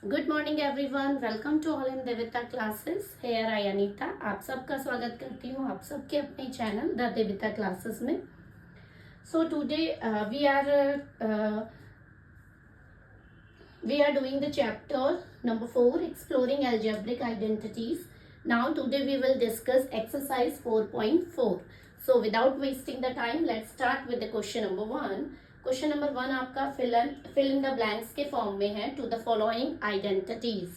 Good morning everyone, welcome to all in Devita classes. Here I Anita आप सबका स्वागत करती हूँ आप सबके अपने चैनल द देविता क्लासेस में। So today we are doing the chapter number 4 exploring algebraic identities. Now today we will discuss exercise 4.4. So without wasting the time, let's start with the question number 1. Question number 1 आपका fill in the blanks के form में है। To the following identities,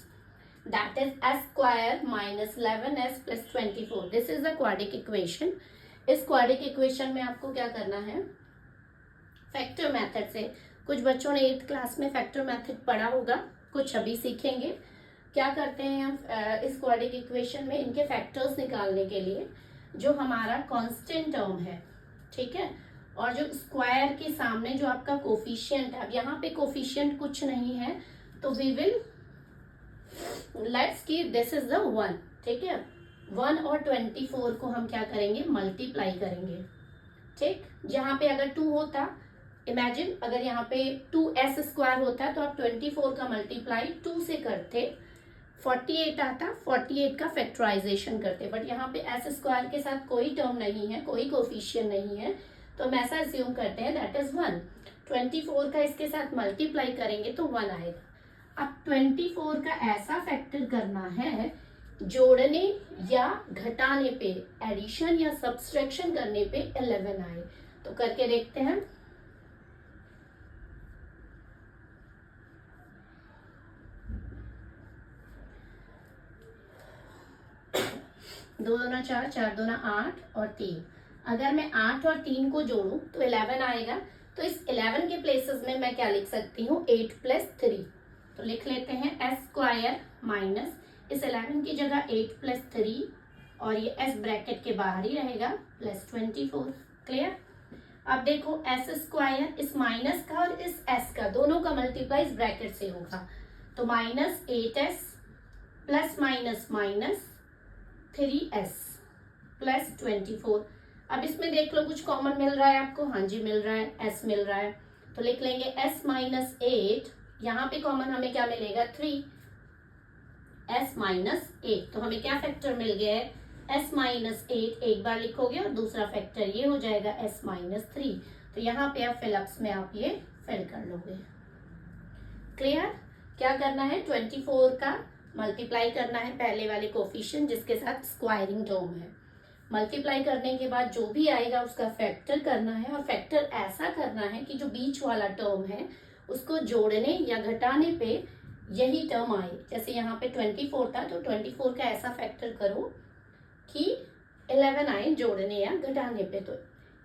that is S square minus 11s plus 24। This is the quadratic equation. इस quadratic equation में आपको क्या करना है, फैक्टर मेथड से। कुछ बच्चों ने 8th क्लास में फैक्टर मेथड पढ़ा होगा, कुछ अभी सीखेंगे। क्या करते हैं हम इस क्वाड्रिक इक्वेशन में इनके फैक्टर्स निकालने के लिए जो हमारा कांस्टेंट टर्म है, ठीक है, और जो स्क्वायर के सामने जो आपका कोफिशिएंट है, अब यहाँ पे कोफिशिएंट कुछ नहीं है तो वी विल लेट्स की दिस इज द 1, ठीक है। 1 और 24 को हम क्या करेंगे, मल्टीप्लाई करेंगे, ठीक। जहां पे अगर 2 होता, इमेजिन अगर यहाँ पे 2s स्क्वायर होता तो आप 24 का मल्टीप्लाई 2 से करते, 48 आता, 48 का फैक्टराइजेशन करते। बट यहाँ पे s स्क्वायर के साथ कोई टर्म नहीं है, कोई कोफिशिएंट नहीं है, तो हम ऐसा अज्यूम करते हैं दैट इज 1। 24 का इसके साथ मल्टीप्लाई करेंगे तो 1 आएगा। अब 24 का ऐसा फैक्टर करना है जोड़ने या घटाने पे, एडिशन या सब्सट्रैक्शन करने पे 11 आए। तो करके देखते हैं। दो दूना 4, 4 दूना 8 और 3। अगर मैं 8 और 3 को जोड़ूं तो 11 आएगा। तो इस 11 के प्लेसेस में मैं क्या लिख सकती हूँ, 8 प्लस 3। तो लिख लेते हैं एस स्क्वायर माइनस, इस 11 की जगह 8 प्लस 3 और ये एस ब्रैकेट के बाहर ही रहेगा प्लस 24। क्लियर। अब देखो एस स्क्वायर, इस माइनस का और इस एस का दोनों का मल्टीप्लाई इस ब्रैकेट से होगा, तो minus 8s plus minus minus 3s plus 24। अब इसमें देख लो कुछ कॉमन मिल रहा है आपको, हाँ जी मिल रहा है, s मिल रहा है। तो लिख लेंगे s माइनस 8, यहाँ पे कॉमन हमें क्या मिलेगा, 3, s माइनस 8। तो हमें क्या फैक्टर मिल गया है, s माइनस 8 एक बार लिखोगे और दूसरा फैक्टर ये हो जाएगा s माइनस 3। तो यहाँ पे आप फिलअप्स में आप ये फिल कर लोगे। क्लियर। क्या करना है, 24 का मल्टीप्लाई करना है पहले वाले कोफिशिएंट जिसके साथ स्क्वायरिंग टर्म है। मल्टीप्लाई करने के बाद जो भी आएगा उसका फैक्टर करना है, और फैक्टर ऐसा करना है कि जो बीच वाला टर्म है उसको जोड़ने या घटाने पे यही टर्म आए। जैसे यहाँ पे 24 था तो 24 का ऐसा फैक्टर करो कि 11 आए जोड़ने या घटाने पे। तो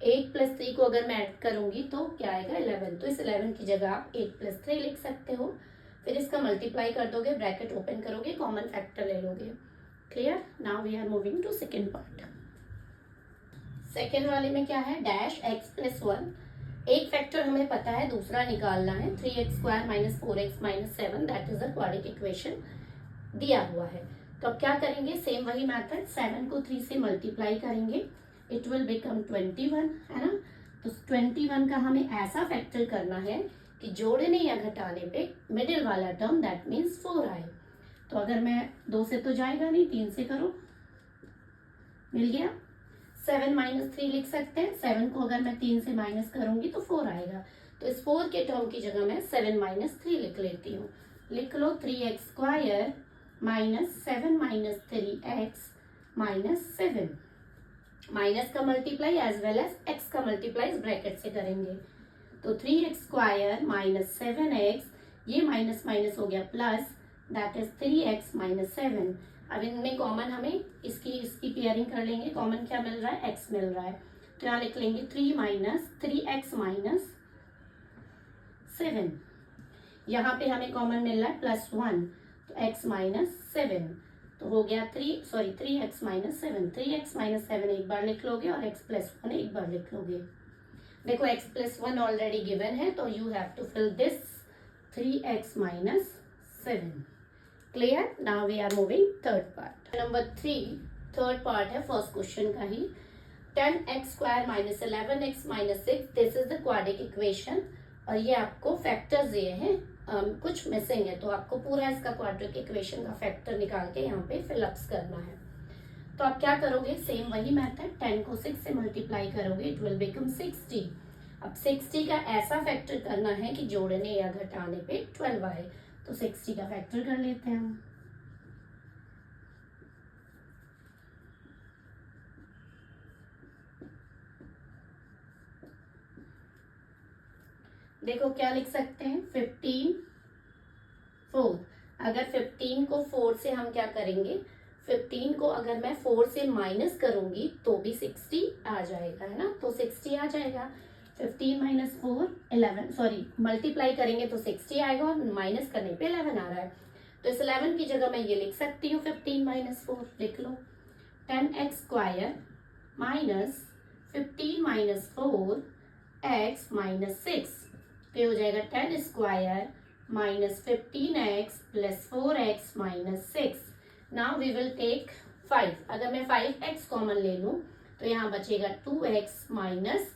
8 प्लस 3 को अगर मैं ऐड करूंगी तो क्या आएगा, 11। तो इस 11 की जगह आप 8 प्लस 3 लिख सकते हो। फिर इसका मल्टीप्लाई कर दोगे, ब्रैकेट ओपन करोगे, कॉमन फैक्टर ले लोगे। Clear. Now we are moving to second part. Second वाले में क्या है, डैश एक्स प्लस 1। एक फैक्टर हमें पता है, दूसरा निकालना है, 3x square minus 4x minus 7, that is a quadric equation दिया हुआ है। तो अब क्या करेंगे, सेम वही मेथड, 7 को 3 से मल्टीप्लाई करेंगे, इट विल बिकम 21, है ना। तो 21 का हमें ऐसा फैक्टर करना है कि जोड़ने या घटाने पे मिडिल वाला टर्म दैट मीन्स 4 आए। तो अगर मैं 2 से तो जाएगा नहीं, 3 से करो, मिल गया। 7 माइनस 3 लिख सकते हैं, 7 को अगर मैं 3 से माइनस करूंगी तो 4 आएगा। तो इस 4 के टर्म की जगह मैं 7 माइनस 3 लिख लेती हूँ। लिख लो 3x square minus 7 minus 3x minus 7। Minus का multiply as well as x का मल्टीप्लाई इस ब्रैकेट से करेंगे। तो 3x स्क्वायर माइनस 7x, ये माइनस माइनस हो गया plus, that is 3x minus 7। अब इनमें कॉमन हमें इसकी पेयरिंग कर लेंगे, कॉमन क्या मिल रहा है, x मिल रहा है। तो यहाँ लिख लेंगे 3x माइनस 7। यहाँ पे हमें कॉमन मिल रहा है प्लस 1, तो x माइनस 7 तो हो गया 3x माइनस 7। 3x माइनस 7 एक बार लिख लोगे और x प्लस 1 एक बार लिख लोगे। देखो x प्लस 1 ऑलरेडी गिवन है, तो you have to fill this 3x minus 7। Clear. Now we are moving third part. Number 3 third part है फर्स्ट क्वेश्चन का ही। 10x square minus 11x minus 6, this is the quadratic equation. और ये आपको factors दिए हैं कुछ मिसिंग है, तो आपको पूरा इसका क्वाड्रेटिक इक्वेशन का फैक्टर निकाल के यहाँ पे फिलअप्स करना है। तो आप क्या करोगे, सेम वही मेथड, 10 को 6 से मल्टीप्लाई करोगे, इट विल बिकम 60। अब 60 का ऐसा फैक्टर करना है कि जोड़ने या घटाने पे 12 आए, तो 60 का फैक्टर कर लेते हैं हम। देखो क्या लिख सकते हैं, 15 4। अगर 15 को 4 से हम क्या करेंगे, 15 को अगर मैं 4 से माइनस करूंगी तो भी 60 आ जाएगा, है ना, तो 60 आ जाएगा। 15 माइनस 4 11, सॉरी मल्टीप्लाई करेंगे तो 60 आएगा और माइनस करने पे 11 आ रहा है, तो इस 11 की जगह मैं ये लिख सकती हूँ 15 माइनस 4, लिख लो 10x square minus 15 minus 4 x minus 6, तो हो जाएगा 10 square minus 15x plus 4x minus 6। Now we will take 5। अगर मैं 5x कॉमन ले लूं तो यहाँ बचेगा 2x माइनस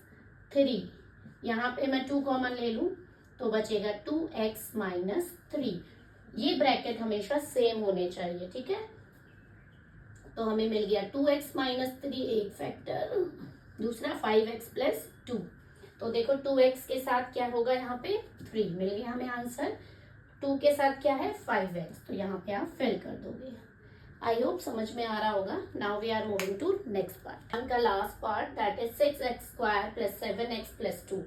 3। यहाँ पे मैं 2 कॉमन ले लूं तो बचेगा 2x माइनस 3। ये ब्रैकेट हमेशा सेम होने चाहिए, ठीक है। तो हमें मिल गया 2x माइनस 3 एक फैक्टर, दूसरा 5x प्लस 2। तो देखो 2x के साथ क्या होगा, यहाँ पे 3 मिल गया हमें आंसर, 2 के साथ क्या है 5x, तो यहाँ पे आप फिल कर दोगे। आई होप समझ में आ रहा होगा। Now we are moving to next part, उनका last part, that is 6x square plus 7x plus 2।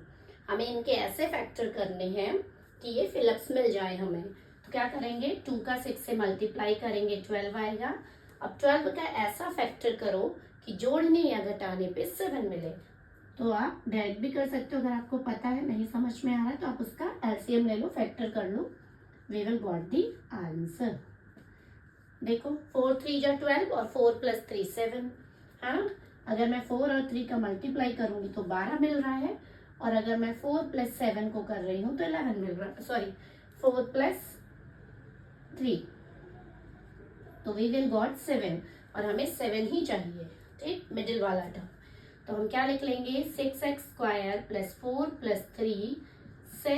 हमें इनके ऐसे फैक्टर करने हैं कि ये फिलअप्स मिल जाए हमें। तो क्या करेंगे, 2 का 6 से मल्टीप्लाई करेंगे 12 आएगा। अब 12 का ऐसा फैक्टर करो कि जोड़ने या घटाने पे 7 मिले। तो आप डायरेक्ट भी कर सकते हो, अगर आपको पता है, नहीं समझ में आ रहा है तो आप उसका एलसीएम ले लो, फैक्टर कर लो, we will got the answer. देखो 4 3 जा 12 और 4 प्लस 3 7, है ना। अगर मैं 4 और 3 का मल्टीप्लाई करूंगी तो 12 मिल रहा है, और अगर मैं 4 प्लस 7 को कर रही हूँ तो 11 मिल रहा है, सॉरी 4 प्लस 3, तो वी विल गॉट 7, और हमें 7 ही चाहिए, ठीक, मिडिल वाला टर्म। तो हम क्या लिख लेंगे, 6x स्क्वायर प्लस 4 प्लस 3 से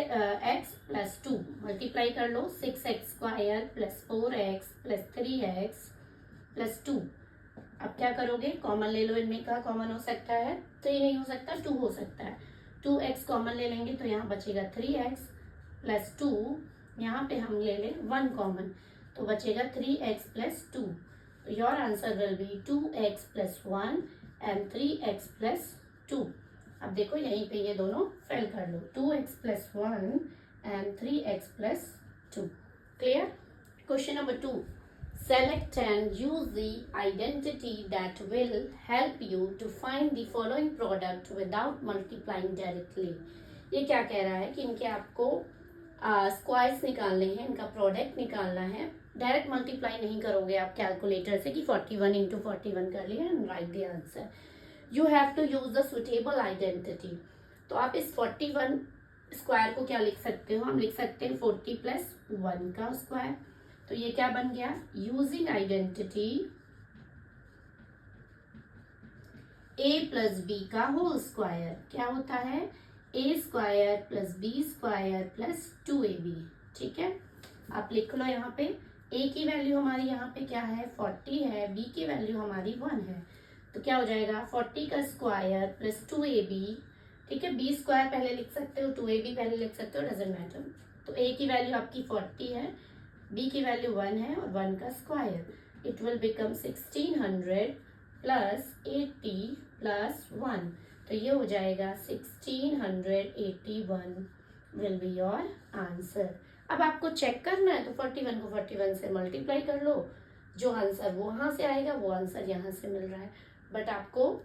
x प्लस 2 मल्टीप्लाई कर लो, 6x square plus 4x plus 3x plus 2। अब क्या करोगे, कॉमन ले लो, इनमें का कॉमन हो सकता है, 3 नहीं हो सकता, 2 हो सकता है। 2x कॉमन ले लेंगे तो यहाँ बचेगा 3x प्लस 2, यहाँ पे हम ले लें 1 कॉमन तो बचेगा 3x प्लस 2। तो your answer will be 2x plus 1 and 3x plus 2। अब देखो यहीं पे ये दोनों फिल कर लो, 2x plus 1 and 3x plus 2। Clear. Question number 2, select and use the identity that will help you to find the following product without multiplying directly। ये क्या कह रहा है कि इनके आपको स्क्वायर्स निकालने हैं, इनका प्रोडक्ट निकालना है, डायरेक्ट मल्टीप्लाई नहीं करोगे आप कैलकुलेटर से कि 41 इंटू 41 कर लिया and write the answer. You have to use the suitable identity. तो आप इस 41 स्क्वायर को क्या लिख सकते हो, हम लिख सकते हैं 40 प्लस 1 का स्क्वायर। तो ये क्या बन गया, using identity a plus B का होल स्क्वायर, क्या होता है a square plus B square plus 2ab। ठीक है, आप लिख लो यहाँ पे a की वैल्यू हमारी यहाँ पे क्या है 40 है, b की वैल्यू हमारी 1 है, तो क्या हो जाएगा 40 का स्क्वायर प्लस 2ab। ठीक है, b स्क्वायर पहले लिख सकते हो, 2ab पहले लिख सकते हो, डजेंट मैटर। तो a की वैल्यू आपकी 40 है, b की वैल्यू 1 है और 1 का square, it will become 1600 plus 80 plus 1, तो ये हो जाएगा 1681 विल बी योर आंसर। अब आपको चेक करना है तो 41 को 41 से मल्टीप्लाई कर लो, जो आंसर वो वहाँ से आएगा वो आंसर यहाँ से मिल रहा है, बट आपको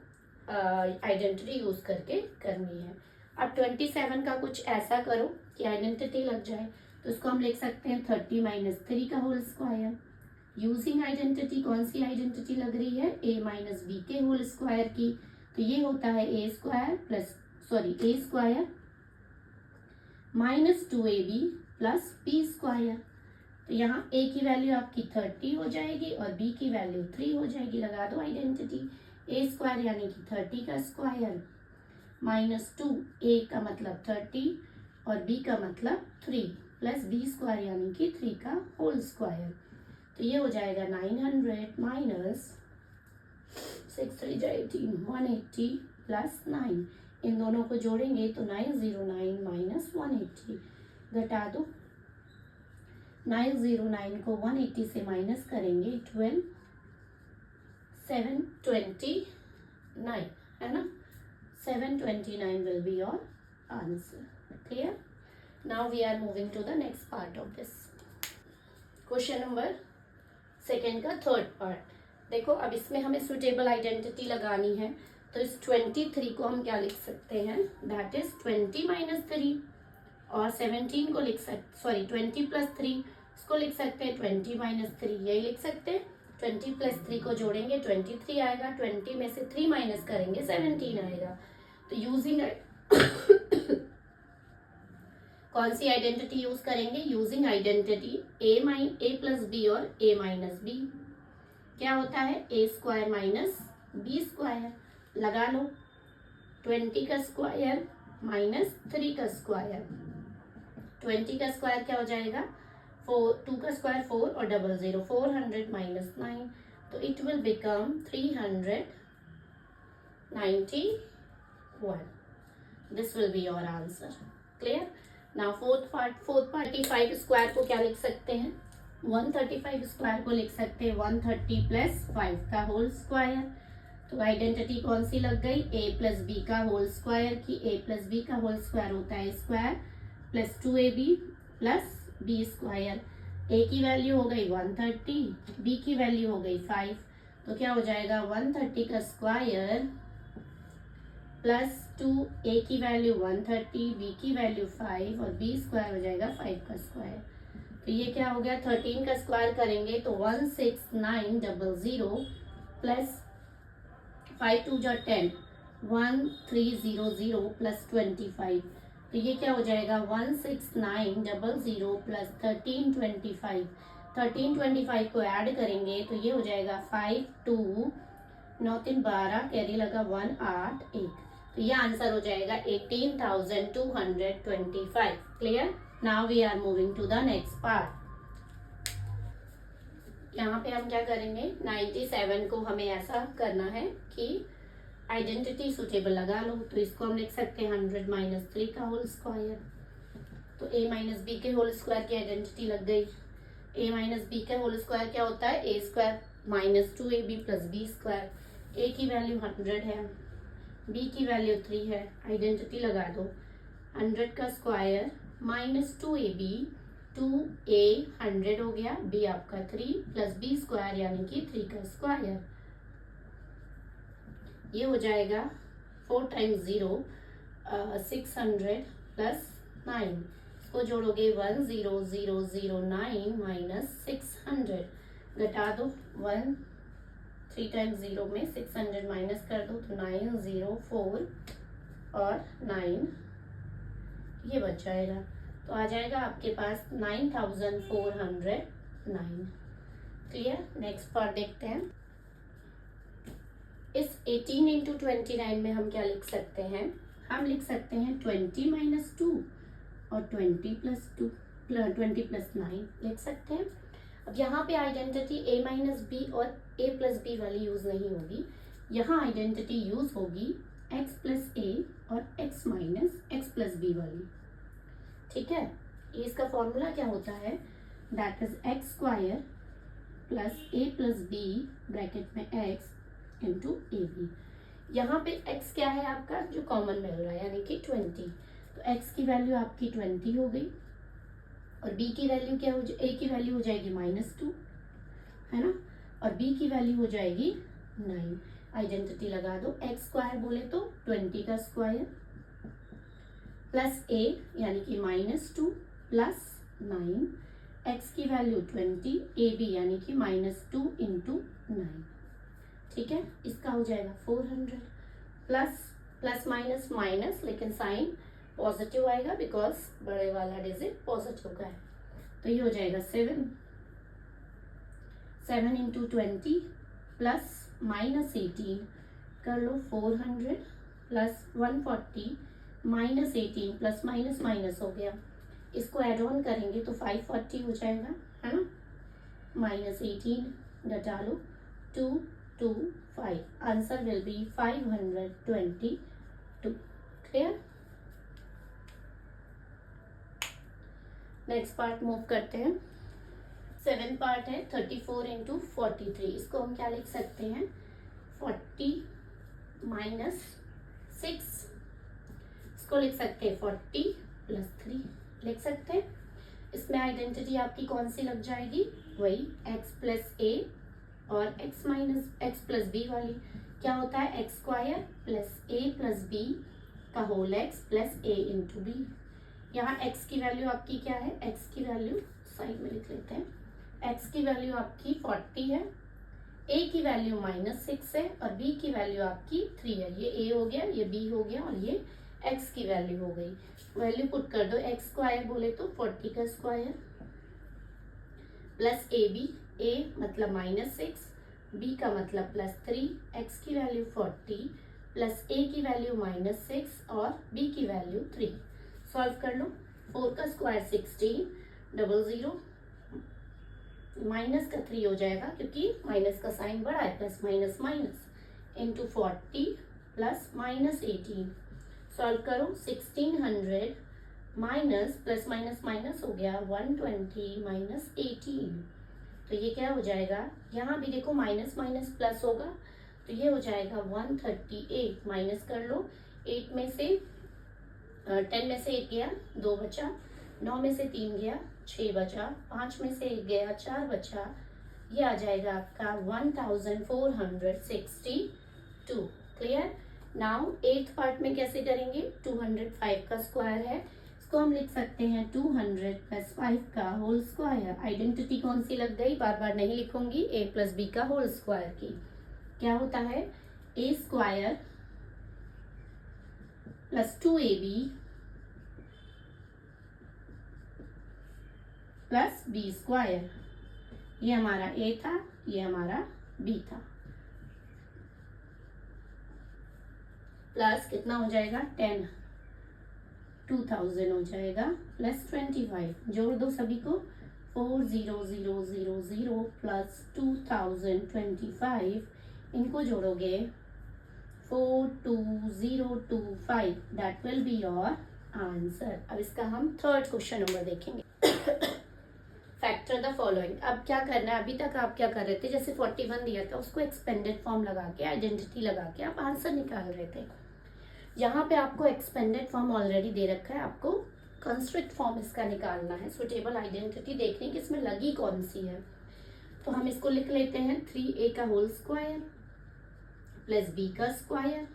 आइडेंटिटी यूज करके करनी है। अब 27 का कुछ ऐसा करो कि आइडेंटिटी लग जाए, तो इसको हम लिख सकते हैं 30 माइनस 3 का होल स्क्वायर। यूजिंग आइडेंटिटी, कौन सी आइडेंटिटी लग रही है, a माइनस बी के होल स्क्वायर की, तो ये होता है a square plus a square minus 2ab plus b square. तो यहाँ a की वैल्यू आपकी 30 हो जाएगी और b की वैल्यू 3 हो जाएगी, लगा दो आइडेंटिटी, a स्क्वायर यानी कि 30 का स्क्वायर माइनस 2, a का मतलब 30 और b का मतलब 3, प्लस बी स्क्वायर यानी कि 3 का होल स्क्वायर। तो ये हो जाएगा 900 माइनस 6 3 जा 18 180 प्लस 9। इन दोनों को जोड़ेंगे तो 909 माइनस 180 घटा दो। 909 को 180 से माइनस करेंगे 12 729 है ना। 729 will be your answer. Clear? Now we are moving to the next part of this. Question number second का थर्ड पार्ट। देखो अब इसमें हमें सुटेबल आइडेंटिटी लगानी है, तो इस 23 को हम क्या लिख सकते हैं, दैट इज 20 माइनस 3, और 17 को लिख सकते, सॉरी 20 प्लस 3 इसको लिख सकते हैं 20 माइनस 3, यही लिख सकते हैं। 20 प्लस 3 को जोड़ेंगे 23 आएगा, 20 में से 3 माइनस करेंगे 17 आएगा। तो यूजिंग कौन सी आइडेंटिटी यूज करेंगे, यूजिंग आइडेंटिटी ए प्लस बी और ए माइनस बी। क्या होता है, ए स्क्वायर माइनस बी स्क्वायर, लगा लो। 20 का स्क्वायर माइनस 3 का स्क्वायर, 20 का स्क्वायर क्या हो जाएगा 4, 2 का स्क्वायर 4 और 00 400 माइनस 9, तो it will become 391। This will be your answer. Clear? Now fourth part 35 square को क्या लिख सकते हैं, 135 स्क्वायर को लिख सकते हैं 130 प्लस 5 का होल स्क्वायर। तो आइडेंटिटी कौन सी लग गई, ए प्लस बी का होल स्क्वायर की। ए प्लस बी का होल स्क्वायर होता है square plus 2ab plus B square. A की वैल्यू हो गई 130, बी की वैल्यू हो गई 5, तो क्या हो जाएगा 130 का स्क्वायर प्लस 2, ए की वैल्यू 130, बी की वैल्यू 5 और बी स्क्वायर हो जाएगा 5 का स्क्वायर। तो ये क्या हो गया, 13 का स्क्वायर करेंगे तो 16900 प्लस 5 2 जा 10 1300 प्लस 25, तो ये क्या हो जाएगा 16900 प्लस 1325। 1325 को ऐड करेंगे तो ये हो जाएगा 5 2 9 3 12, कैरी लगा 1 8 1, तो ये आंसर हो जाएगा 18,225। Clear? Now we are moving to the next part. यहाँ पे हम क्या करेंगे, 97 को हमें ऐसा करना है कि आइडेंटिटी सुटेबल लगा लो, तो इसको हम लिख सकते हैं 100 माइनस 3 का होल स्क्वायर। तो a माइनस बी के होल स्क्वायर की आइडेंटिटी लग गई। a माइनस बी का होल स्क्वायर क्या होता है, a square minus 2ab plus B square. a की वैल्यू 100 है, b की वैल्यू 3 है, आइडेंटिटी लगा दो। 100 का स्क्वायर माइनस 2ab, 2a 100 हो गया, b आपका 3 प्लस b स्क्वायर यानी कि 3 का स्क्वायर। ये हो जाएगा 4 टाइम्स 0 600 प्लस 9, इसको जोड़ोगे 10009 माइनस 600, घटा दो 1, 3 टाइम्स 0 में 600 माइनस कर दो तो 904 और 9 ये बच जाएगा, तो आ जाएगा आपके पास 9409। क्लियर? नेक्स्ट पार्ट देखते हैं। इस 18 इंटू 29 में हम क्या लिख सकते हैं, हम लिख सकते हैं 20 माइनस 2 और 20 प्लस 2 20 प्लस 9 लिख सकते हैं। अब यहाँ पे आइडेंटिटी a माइनस बी और a प्लस बी वाली यूज नहीं होगी, यहाँ आइडेंटिटी यूज होगी x प्लस a और x minus x plus B वाली। ठीक है, ये इसका फॉर्मूला क्या होता है, that is x square plus a plus B bracket में x इंटू ए बी। यहाँ पे x क्या है आपका जो कॉमन मिल रहा है यानी कि 20, तो x की वैल्यू आपकी 20 हो गई और b की वैल्यू क्या हो जाएगी, a की वैल्यू हो जाएगी -2 है ना, और b की वैल्यू हो जाएगी 9। आइडेंटिटी लगा दो, x स्क्वायर बोले तो 20 का स्क्वायर प्लस a यानी कि -2 प्लस 9, x की वैल्यू 20, a b यानी कि -2 इंटू 9। ठीक है, इसका हो जाएगा 400 प्लस प्लस माइनस माइनस, लेकिन साइन पॉजिटिव आएगा बिकॉज बड़े वाला डिजिट पॉजिटिव का है, तो ये हो जाएगा 7 इंटू 20 प्लस -18 कर लो 400 प्लस 140 -18 प्लस माइनस माइनस हो गया, इसको एड ऑन करेंगे तो 540 हो जाएगा, है ना। -18 डटा लो, 2 2 5, answer will be 522। Clear. Next part move करते हैं। 7 पार्ट है 34 इंटू 43। इसको हम क्या लिख सकते हैं, 40 - 6, इसको लिख सकते हैं 40 + 3 लिख सकते हैं। इसमें आइडेंटिटी आपकी कौन सी लग जाएगी, वही x + a और x + b वाली। क्या होता है, x² + a + b का होल x + a × b। यहाँ x की वैल्यू आपकी क्या है, x की वैल्यू साइड में लिख लेते हैं, x की वैल्यू आपकी 40 है, a की वैल्यू -6 है और b की वैल्यू आपकी 3 है। ये a हो गया, ये b हो गया और ये x की वैल्यू हो गई। वैल्यू पुट कर दो, x² बोले तो 40 का स्क्वायर प्लस ab, a मतलब -6, b का मतलब +3, x की वैल्यू 40 प्लस a की वैल्यू -6 और b की वैल्यू 3। सॉल्व कर लो। 4 का स्क्वायर 16, 00 माइनस का 3 हो जाएगा क्योंकि माइनस का साइन बड़ा है, plus minus minus into 40 plus -18। Solve करो, 1600 माइनस प्लस माइनस माइनस हो गया 120 - 18। तो ये क्या हो जाएगा, यहाँ भी देखो माइनस माइनस प्लस होगा तो ये हो जाएगा 138। माइनस कर लो, 8 में से 10 में से 1 गया, 2 बचा, 9 में से 3 गया, 6 बचा, 5 में से 1 गया, 4 बचा। ये आ जाएगा आपका 1462। क्लियर। नाउ 8th पार्ट में कैसे करेंगे, 205 का स्क्वायर है, इसको हम लिख सकते हैं 200 + 5 का होल स्क्वायर। आइडेंटिटी कौन सी लग गई, बार बार नहीं लिखूंगी, a + b का होल स्क्वायर की। क्या होता है, a² + 2ab + b²। ये हमारा a था, ये हमारा b था। प्लस कितना हो जाएगा, 10, 2000 हो जाएगा प्लस 25। जोड़ दो सभी को, 40000 प्लस 2025, इनको जोड़ोगे 42025, that will be your answer. अब इसका हम थर्ड क्वेश्चन नंबर देखेंगे। Factor the following. अब क्या करना है, अभी तक आप क्या कर रहे थे, जैसे 41 दिया था उसको एक्सपेंडेड फॉर्म लगा के, आइडेंटिटी लगा के आप आंसर निकाल रहे थे। यहाँ पे आपको एक्सपेंडेड फॉर्म ऑलरेडी दे रखा है, आपको कंस्ट्रक्ट फॉर्म इसका निकालना है। सुटेबल आइडेंटिटी देखने की इसमें लगी कौन सी है, तो हम इसको लिख लेते हैं 3a का होल स्क्वायर प्लस b का स्क्वायर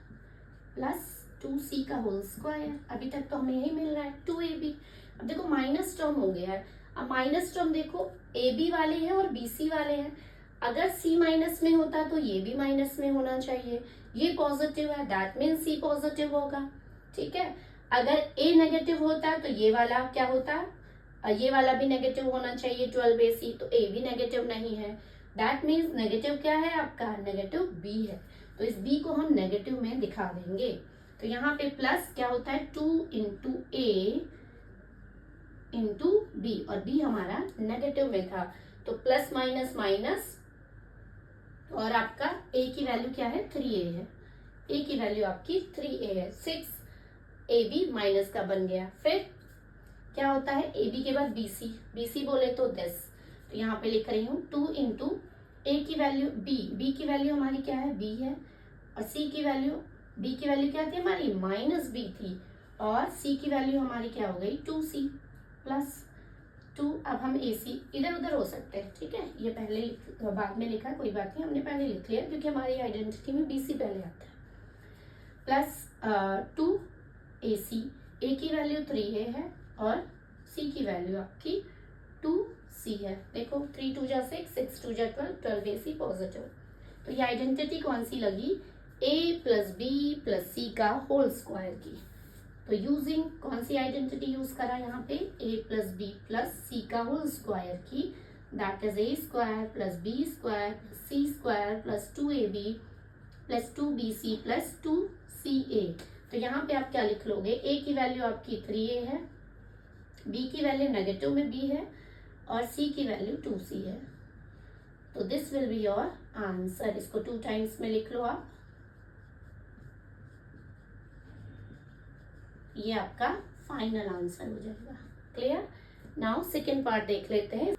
प्लस 2c का होल स्क्वायर। अभी तक तो हमें यही मिल रहा है 2ab। अब देखो माइनस टर्म हो गया है, अब माइनस टर्म देखो ab वाले हैं और bc वाले हैं। अगर c माइनस में होता तो ये भी माइनस में होना चाहिए, ये पॉजिटिव है, दैट मीन c पॉजिटिव होगा। ठीक है, अगर a नेगेटिव होता तो ये वाला क्या होता, ये वाला भी नेगेटिव होना चाहिए 12ac, तो a भी नेगेटिव नहीं है, दैट मीन्स नेगेटिव क्या है आपका, नेगेटिव b है। तो इस b को हम नेगेटिव में दिखा देंगे। तो यहाँ पे प्लस क्या होता है, 2 × a × b, और b हमारा नेगेटिव में था तो प्लस माइनस माइनस, और आपका a की वैल्यू क्या है, 3a है, a की वैल्यू आपकी 3a है, 6ab माइनस का बन गया। फिर क्या होता है, ab के बाद bc, bc बोले तो 10, तो यहाँ पे लिख रही हूँ 2 × a की वैल्यू b की वैल्यू हमारी क्या है, b है, और c की वैल्यू, b की वैल्यू क्या थी हमारी, -b थी, और c की वैल्यू हमारी क्या हो गई, 2c प्लस 2। अब हम ac इधर उधर हो सकते हैं, ठीक है, ये पहले बाद में लिखा, कोई बात नहीं, हमने पहले लिख लिया क्योंकि हमारी आइडेंटिटी में bc पहले आता है। प्लस 2 ac, a की वैल्यू 3a है और c की वैल्यू आपकी 2c है। देखो 3 × 2 = 6, 6 × 2 = 12, 12ac पॉजिटिव। तो ये आइडेंटिटी कौन सी लगी, a + b + c का होल स्क्वायर की। तो यूजिंग कौन सी आइडेंटिटी यूज करा यहाँ पे, a + b + c का होल स्क्वायर की, that is a² + b² + c² + 2ab + 2bc + 2ca। तो यहाँ पे आप क्या लिख लोगे, a की वैल्यू आपकी 3a है, b की वैल्यू नेगेटिव में b है और c की वैल्यू 2c है। तो this will be your answer. इसको 2 टाइम्स में लिख लो आप। ये आपका फाइनल आंसर हो जाएगा। क्लियर? नाउ सेकेंड पार्ट देख लेते हैं।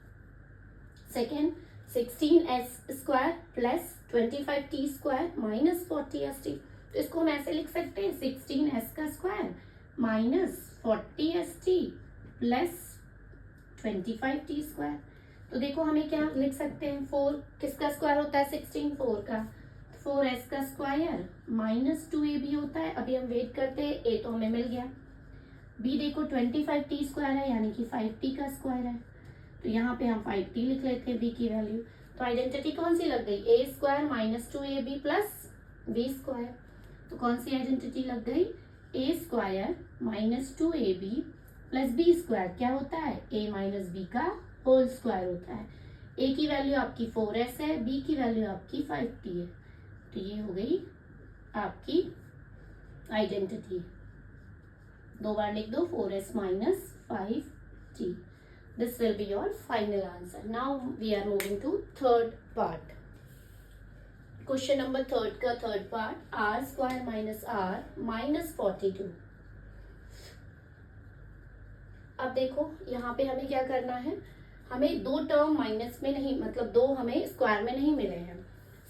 Second, 16s² plus 25t² minus 40st। तो इसको हम ऐसे लिख सकते हैं 16s² minus 40st plus 25t²। तो देखो हमें क्या लिख सकते हैं, 4 किसका स्क्वायर होता है 16, 4 का, 4s का स्क्वायर माइनस 2ab होता है। अभी हम वेट करते हैं, a तो हमें मिल गया। b देखो 25t² है यानी कि 5t का स्क्वायर है। तो यहाँ पे हम 5t लिख लेते हैं b की वैल्यू। तो आइडेंटिटी कौन सी लग गई, a² minus 2ab plus b²। तो कौन सी आइडेंटिटी लग गई, a² minus 2ab plus b² क्या होता है, a माइनस b का होल स्क्वायर होता है। a की वैल्यू आपकी 4s है, b की वैल्यू आपकी 5t है। तो ये हो गई आपकी आइडेंटिटी। 2 बार लिख दो, 4s minus 5t। This will be your final answer. Now we are moving to third part. Question number third का third part, r² minus r minus 42। अब देखो यहाँ पे हमें क्या करना है, हमें 2 टर्म माइनस में नहीं, मतलब 2 हमें स्क्वायर में नहीं मिले हैं,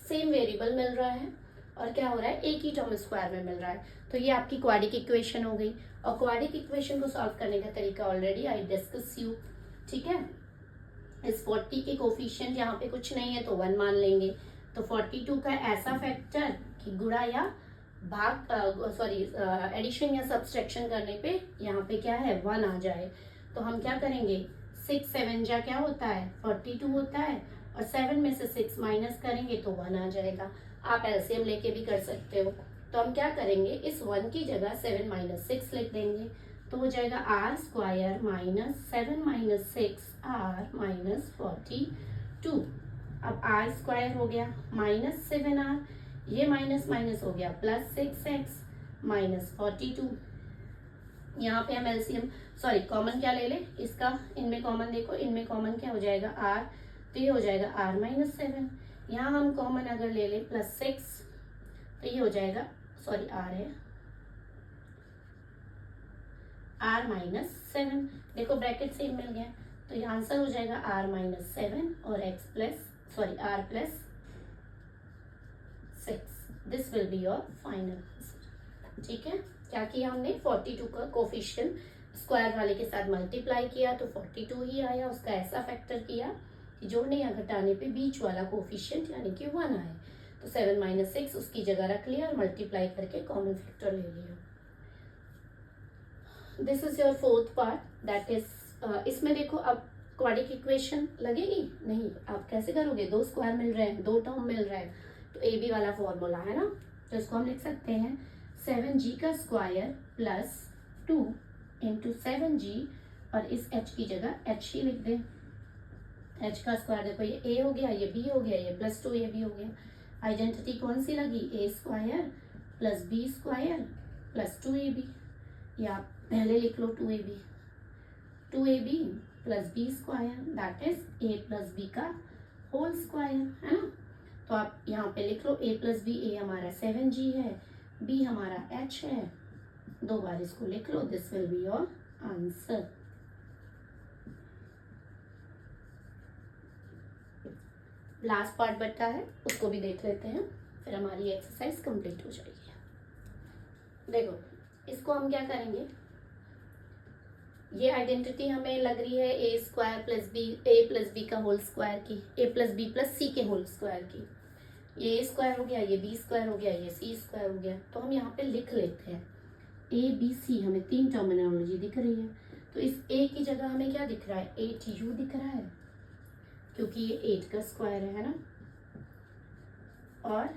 सेम वेरिएबल मिल रहा है और क्या हो रहा है, एक ही टर्म स्क्वायर में मिल रहा है। तो ये आपकी क्वाड्रिक इक्वेशन हो गई। और क्वाड्रिक इक्वेशन को सॉल्व करने का तरीका ऑलरेडी आई डिस्कस यू। ठीक है, इस 40 के कोफिशिएंट यहाँ पे कुछ नहीं है तो 1 मान लेंगे। तो 42 का ऐसा फैक्टर कि गुणा या भाग एडिशन या सब्सट्रैक्शन करने पे यहाँ पे क्या है 1 आ जाए। तो हम क्या करेंगे, 6 7 जा क्या होता है 42 होता है, और 7 में से 6 माइनस करेंगे तो 1 आ जाएगा। आप एलसीएम लेके भी कर सकते हो। तो हम क्या करेंगे, इस 1 की जगह 7 माइनस 6 लिख देंगे। तो हो जाएगा r² minus 7 minus 6 r minus 42। अब r² हो गया माइनस 7r, ये माइनस माइनस हो गया प्लस 6x माइनस 42। यहाँ पे हम एलसीएम कॉमन क्या ले ले इसका, इनमें कॉमन देखो, इनमें कॉमन क्या हो जाएगा r, तो ये हो जाएगा r माइनस 7। यहाँ हम कॉमन अगर ले ले प्लस 6 तो ये हो जाएगा r है r माइनस 7। देखो ब्रैकेट सेम मिल गया, तो ये आंसर हो जाएगा r माइनस 7 और r plus 6। This will be your final answer. ठीक है, क्या किया हमने, 42 का कोफिशिएंट स्क्वायर वाले के साथ मल्टीप्लाई किया तो 42 ही आया। उसका ऐसा फैक्टर किया कि जोड़ने या घटाने पे बीच वाला कोफिशिएंट यानी कि 1 आए। तो 7 माइनस 6 उसकी जगह रख लिया और मल्टीप्लाई करके कॉमन फैक्टर ले लिया। This is your fourth part, that is इसमें देखो अब क्वाड्रिक इक्वेशन लगेगी नहीं, आप कैसे करोगे, 2 स्क्वायर मिल रहे हैं, 2 टर्म मिल रहे हैं, तो ए बी वाला फॉर्मूला है ना। तो इसको हम लिख सकते हैं 7g का स्क्वायर प्लस 2 इंटू 7g, और इस h की जगह h ही लिख दें। h का स्क्वायर देखो, ये a हो गया, ये b हो गया, ये प्लस 2 ये भी हो गया। आइडेंटिटी कौन सी लगी, a² plus b² plus 2ab। या आप पहले लिख लो 2ab plus b² that is a plus b का होल स्क्वायर, है ना। तो आप यहाँ पे लिख लो a प्लस b, a हमारा 7g है, b हमारा h है, 2 बार इसको लिख लो। This will be your answer. Last part बचा है, उसको भी देख लेते हैं, फिर हमारी एक्सरसाइज कंप्लीट हो जाएगी। देखो इसको हम क्या करेंगे, ये आइडेंटिटी हमें लग रही है a² प्लस b का होल स्क्वायर की, a plus b plus c के होल स्क्वायर की। ये a² हो गया, ये b² हो गया, ये c² हो गया। तो हम यहाँ पे लिख लेते हैं a b c, हमें 3 टर्मिनोलॉजी दिख रही है। तो इस a की जगह हमें क्या दिख रहा है, 8u दिख रहा है, क्योंकि ये 8 का स्क्वायर है ना। और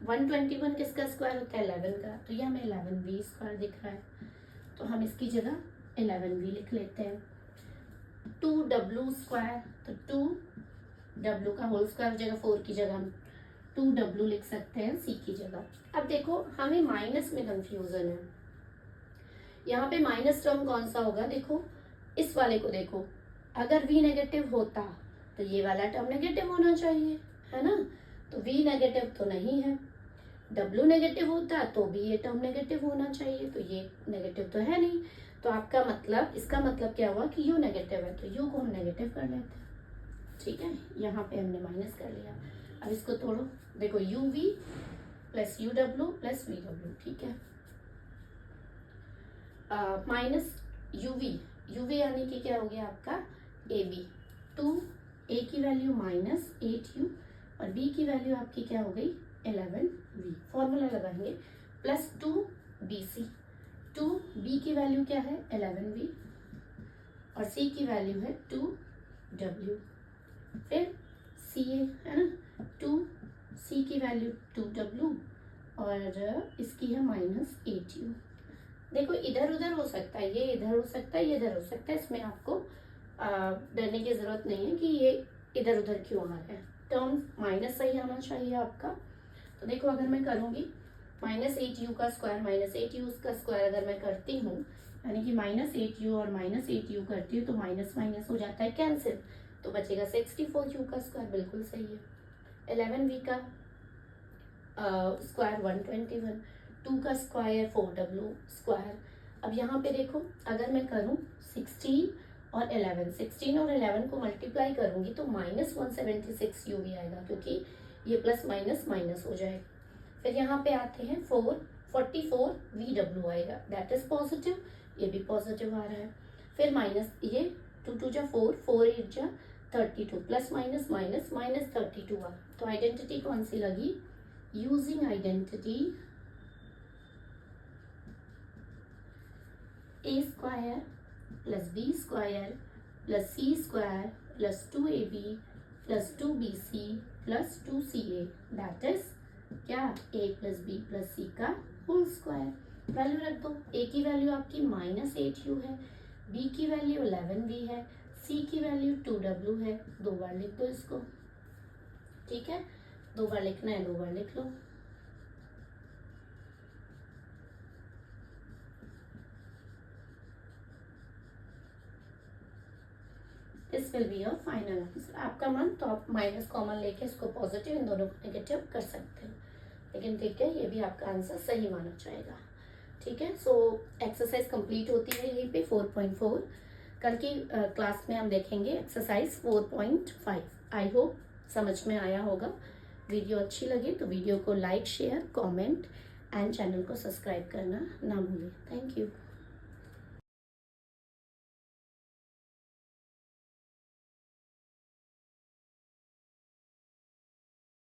121 किसका स्क्वायर होता है, 11 का, तो ये हमें 11v² दिख रहा है। तो हम इसकी जगह 11v लिख लेते हैं। 2w², तो 2w का होल स्क्वायर जगह 4 की जगह हम 2w लिख सकते हैं c की जगह। अब देखो हमें माइनस में कंफ्यूजन है, यहाँ पे माइनस टर्म कौन सा होगा, देखो इस वाले को देखो, अगर v नेगेटिव होता तो ये वाला टर्म नेगेटिव होना चाहिए, है ना। तो v नेगेटिव तो नहीं है, w नेगेटिव होता तो भी ये टर्म नेगेटिव होना चाहिए, तो ये नेगेटिव तो है नहीं। तो आपका मतलब, इसका मतलब क्या हुआ कि u नेगेटिव है, तो u को हम नेगेटिव कर लेते हैं, ठीक है। यहाँ पे हमने माइनस कर लिया। अब इसको तोड़ो, देखो uv plus uw plus vw, ठीक है। माइनस uv यानी कि क्या हो गया आपका ab, 2a की वैल्यू माइनस 8u और b की वैल्यू आपकी क्या हो गई 11v। फॉर्मूला लगाएंगे, प्लस 2bc, 2b की वैल्यू क्या है 11v और c की वैल्यू है 2w, फिर ca है ना, 2c की वैल्यू 2w और इसकी है माइनस 8u। देखो इधर उधर हो सकता है, ये इधर हो सकता है, ये इधर हो सकता है, इसमें आपको डरने की जरूरत नहीं है कि ये इधर उधर क्यों आ रहा है। टर्म माइनस सही आना चाहिए आपका। तो देखो अगर मैं करूँगी माइनस 8u का स्क्वायर माइनस 8u का स्क्वायर अगर मैं करती हूँ, यानी कि माइनस 8u और माइनस 8u करती हूँ तो माइनस माइनस हो जाता है कैंसिल, तो बचेगा 64u का स्क्वायर, बिल्कुल सही है। 11v का स्क्वायर 121, 2 का स्क्वायर 4w स्क्वायर। अब यहाँ पे देखो अगर मैं करूँ 16 और 11 को मल्टीप्लाई करूँगी तो माइनस 176u भी आएगा, क्योंकि ये प्लस माइनस माइनस हो जाएगा। फिर यहाँ पे आते हैं 44 आएगा, दैट इज पॉजिटिव, ये भी पॉजिटिव आ रहा है। फिर माइनस ये 2 2 जा 4, 4 8 जा 32, प्लस माइनस माइनस माइनस 32 आ। तो आइडेंटिटी कौन सी लगी, using identity a square plus b square plus c square plus 2ab plus 2bc plus 2ca, that is क्या a plus b plus c का होल स्क्वायर। वैल्यू रख दो, a की value आपकी minus 8u है, b की value 11v है, c की वैल्यू 2w है। 2 बार लिख दो इसको, ठीक है, 2 बार लिखना है 2 बार लिख लो। This will be your final answer. आपका मन तो आप माइनस कॉमन लेके इसको पॉजिटिव, इन दोनों को नेगेटिव कर सकते हो, लेकिन ठीक है ये भी आपका आंसर सही माना जाएगा, ठीक है। सो एक्सरसाइज कंप्लीट होती है यहीं पे 4.4। कल की क्लास में हम देखेंगे एक्सरसाइज 4.5। आई होप समझ में आया होगा। वीडियो अच्छी लगी तो वीडियो को like share comment and channel को सब्सक्राइब करना ना भूलें। Thank you.